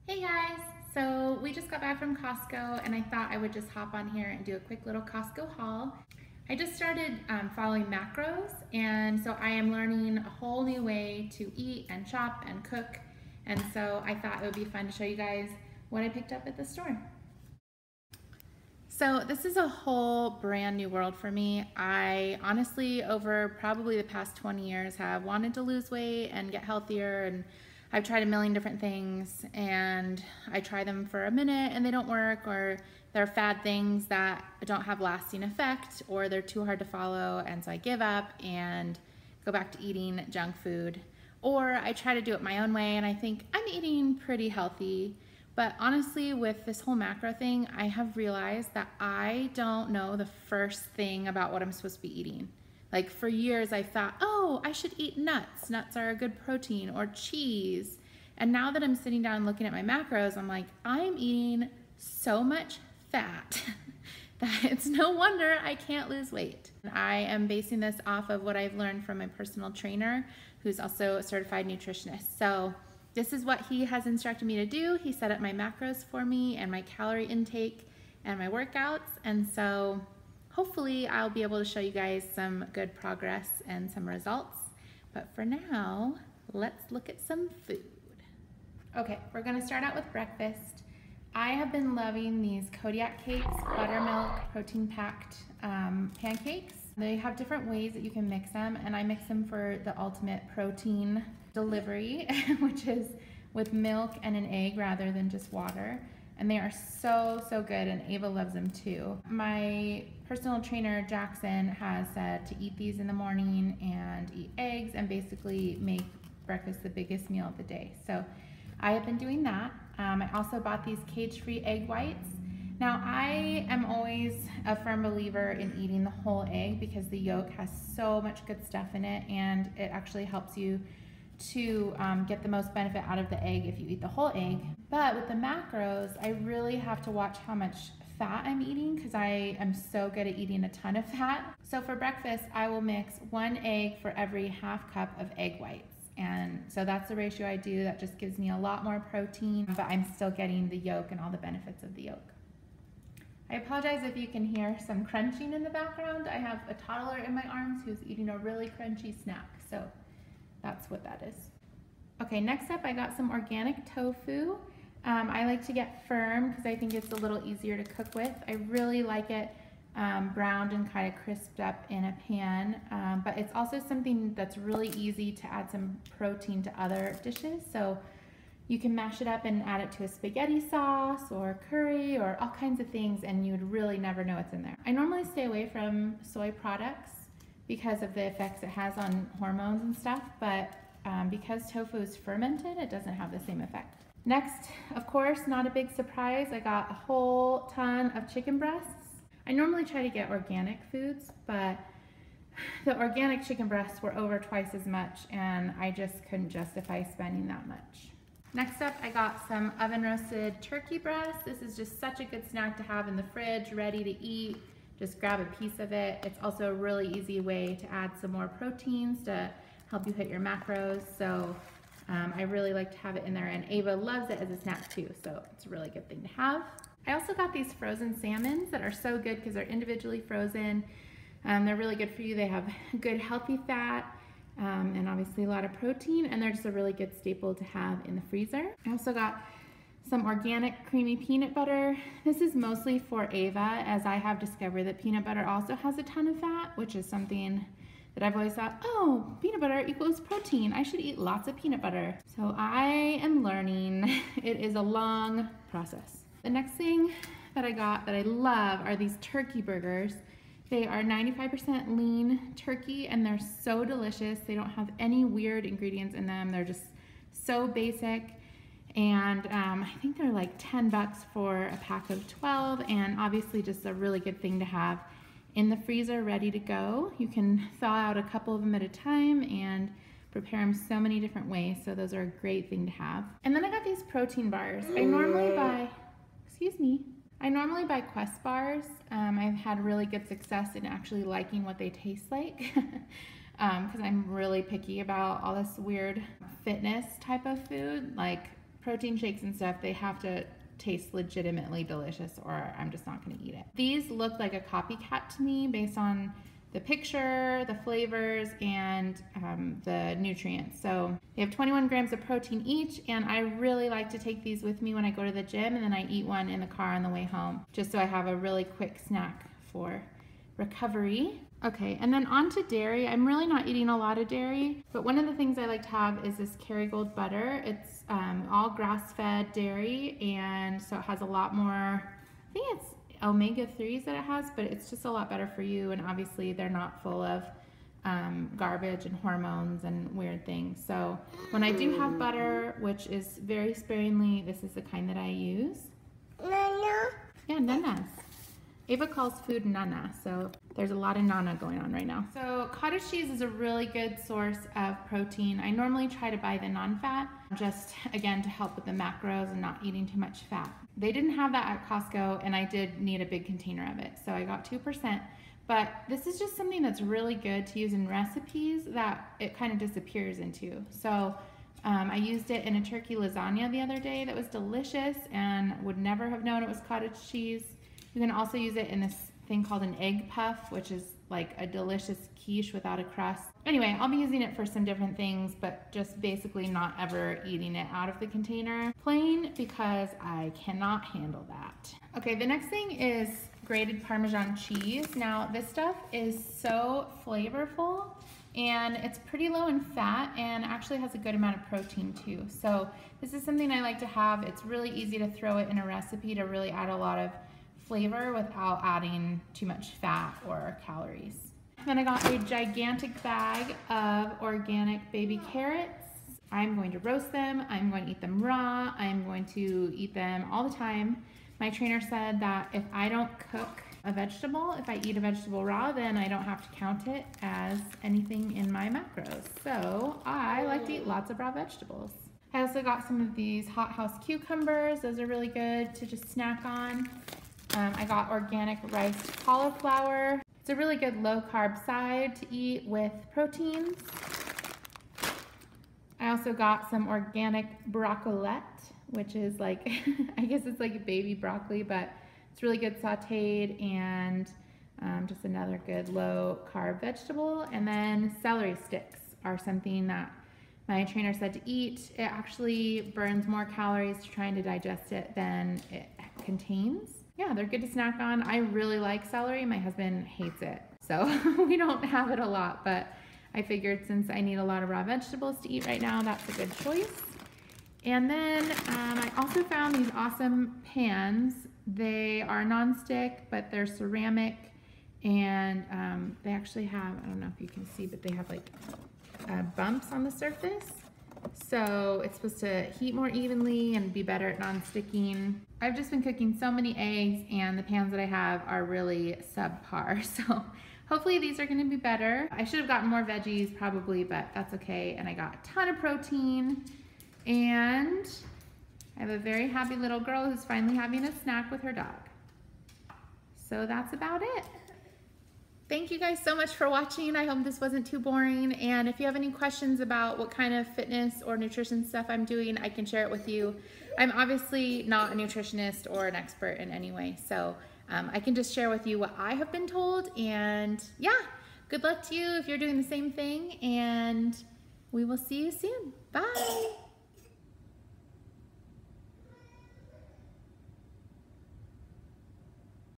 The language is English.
Hey guys, so we just got back from Costco and I thought I would just hop on here and do a quick little Costco haul. I just started following macros, and so I am learning a whole new way to eat and shop and cook, and so I thought it would be fun to show you guys what I picked up at the store. So this is a whole brand new world for me. I honestly, over probably the past 20 years, have wanted to lose weight and get healthier, and I've tried a million different things, and I try them for a minute and they don't work, or they're fad things that don't have lasting effect, or they're too hard to follow, and so I give up and go back to eating junk food. Or I try to do it my own way and I think I'm eating pretty healthy. But honestly, with this whole macro thing, I have realized that I don't know the first thing about what I'm supposed to be eating. Like for years I thought, oh, I should eat nuts. Nuts are a good protein, or cheese. And now that I'm sitting down and looking at my macros, I'm like, I'm eating so much fat that it's no wonder I can't lose weight. I am basing this off of what I've learned from my personal trainer, who's also a certified nutritionist. So this is what he has instructed me to do. He set up my macros for me and my calorie intake and my workouts. And so hopefully I'll be able to show you guys some good progress and some results. But for now, let's look at some food. Okay, we're gonna start out with breakfast. I have been loving these Kodiak cakes, buttermilk, protein-packed pancakes. They have different ways that you can mix them, and I mix them for the ultimate protein delivery, which is with milk and an egg rather than just water. And they are so good, and Ava loves them too. My personal trainer, Jackson, has said to eat these in the morning and eat eggs and basically make breakfast the biggest meal of the day. So I have been doing that. I also bought these cage-free egg whites. Now, I am always a firm believer in eating the whole egg because the yolk has so much good stuff in it, and it actually helps you to get the most benefit out of the egg if you eat the whole egg. But with the macros, I really have to watch how much fat I'm eating because I am so good at eating a ton of fat. So for breakfast, I will mix 1 egg for every ½ cup of egg whites. And so that's the ratio I do. That just gives me a lot more protein, but I'm still getting the yolk and all the benefits of the yolk. I apologize if you can hear some crunching in the background. I have a toddler in my arms who's eating a really crunchy snack, so that's what that is. Okay, next up I got some organic tofu. I like to get firm because I think it's a little easier to cook with. I really like it browned and kind of crisped up in a pan, but it's also something that's really easy to add some protein to other dishes. So you can mash it up and add it to a spaghetti sauce or curry or all kinds of things, and you would really never know what's in there. I normally stay away from soy products because of the effects it has on hormones and stuff, but because tofu is fermented, it doesn't have the same effect. Next, of course, not a big surprise, I got a whole ton of chicken breasts. I normally try to get organic foods, but the organic chicken breasts were over twice as much, and I just couldn't justify spending that much. Next up, I got some oven roasted turkey breasts. This is just such a good snack to have in the fridge, ready to eat. Just grab a piece of it. It's also a really easy way to add some more proteins to help you hit your macros. So I really like to have it in there, and Ava loves it as a snack too, so it's a really good thing to have. I also got these frozen salmons that are so good because they're individually frozen. They're really good for you. They have good healthy fat and obviously a lot of protein, and they're just a really good staple to have in the freezer. I also got some organic creamy peanut butter. This is mostly for Ava, as I have discovered that peanut butter also has a ton of fat, which is something that I've always thought, oh, peanut butter equals protein. I should eat lots of peanut butter. So I am learning. It is a long process. The next thing that I got that I love are these turkey burgers. They are 95% lean turkey, and they're so delicious. They don't have any weird ingredients in them. They're just so basic. And I think they're like 10 bucks for a pack of 12, and obviously just a really good thing to have in the freezer ready to go. You can thaw out a couple of them at a time and prepare them so many different ways, so those are a great thing to have. And then I got these protein bars. I normally buy Quest bars. I've had really good success in actually liking what they taste like because I'm really picky about all this weird fitness type of food like protein shakes and stuff, they have to taste legitimately delicious or I'm just not gonna eat it. These look like a copycat to me based on the picture, the flavors, and the nutrients. So they have 21 grams of protein each, and I really like to take these with me when I go to the gym, and then I eat one in the car on the way home, just so I have a really quick snack for recovery. Okay, and then on to dairy. I'm really not eating a lot of dairy, but one of the things I like to have is this Kerrygold butter. It's all grass-fed dairy, and so it has a lot more, I think it's omega-3s that it has, but it's just a lot better for you, and obviously they're not full of garbage and hormones and weird things. So when I do have butter, which is very sparingly, this is the kind that I use. Nana? Yeah, nanas. Ava calls food nana, so there's a lot of nana going on right now. So cottage cheese is a really good source of protein. I normally try to buy the non-fat, just again to help with the macros and not eating too much fat. They didn't have that at Costco, and I did need a big container of it, so I got 2%. But this is just something that's really good to use in recipes that it kind of disappears into. So I used it in a turkey lasagna the other day that was delicious and would never have known it was cottage cheese. You can also use it in this thing called an egg puff, which is like a delicious quiche without a crust. Anyway, I'll be using it for some different things, but just basically not ever eating it out of the container. Plain, because I cannot handle that. Okay, the next thing is grated Parmesan cheese. Now, this stuff is so flavorful, and it's pretty low in fat and actually has a good amount of protein too. So this is something I like to have. It's really easy to throw it in a recipe to really add a lot of flavor without adding too much fat or calories. Then I got a gigantic bag of organic baby carrots. I'm going to roast them, I'm going to eat them raw, I'm going to eat them all the time. My trainer said that if I don't cook a vegetable, if I eat a vegetable raw, then I don't have to count it as anything in my macros. So I like to eat lots of raw vegetables. I also got some of these hothouse cucumbers. Those are really good to just snack on. I got organic riced cauliflower. It's a really good low carb side to eat with proteins. I also got some organic broccolette, which is like, I guess it's like a baby broccoli, but it's really good sauteed and just another good low carb vegetable. And then celery sticks are something that my trainer said to eat. It actually burns more calories trying to digest it than it contains. Yeah, they're good to snack on. I really like celery. My husband hates it, so we don't have it a lot, but I figured since I need a lot of raw vegetables to eat right now, that's a good choice. And then I also found these awesome pans. They are non-stick, but they're ceramic, and they actually have, I don't know if you can see, but they have like bumps on the surface. So it's supposed to heat more evenly and be better at non-sticking. I've just been cooking so many eggs, and the pans that I have are really subpar. So hopefully these are gonna be better. I should have gotten more veggies probably, but that's okay. And I got a ton of protein, and I have a very happy little girl who's finally having a snack with her dog. So that's about it. Thank you guys so much for watching. I hope this wasn't too boring. And if you have any questions about what kind of fitness or nutrition stuff I'm doing, I can share it with you. I'm obviously not a nutritionist or an expert in any way. So I can just share with you what I have been told. And yeah, good luck to you if you're doing the same thing. And we will see you soon. Bye.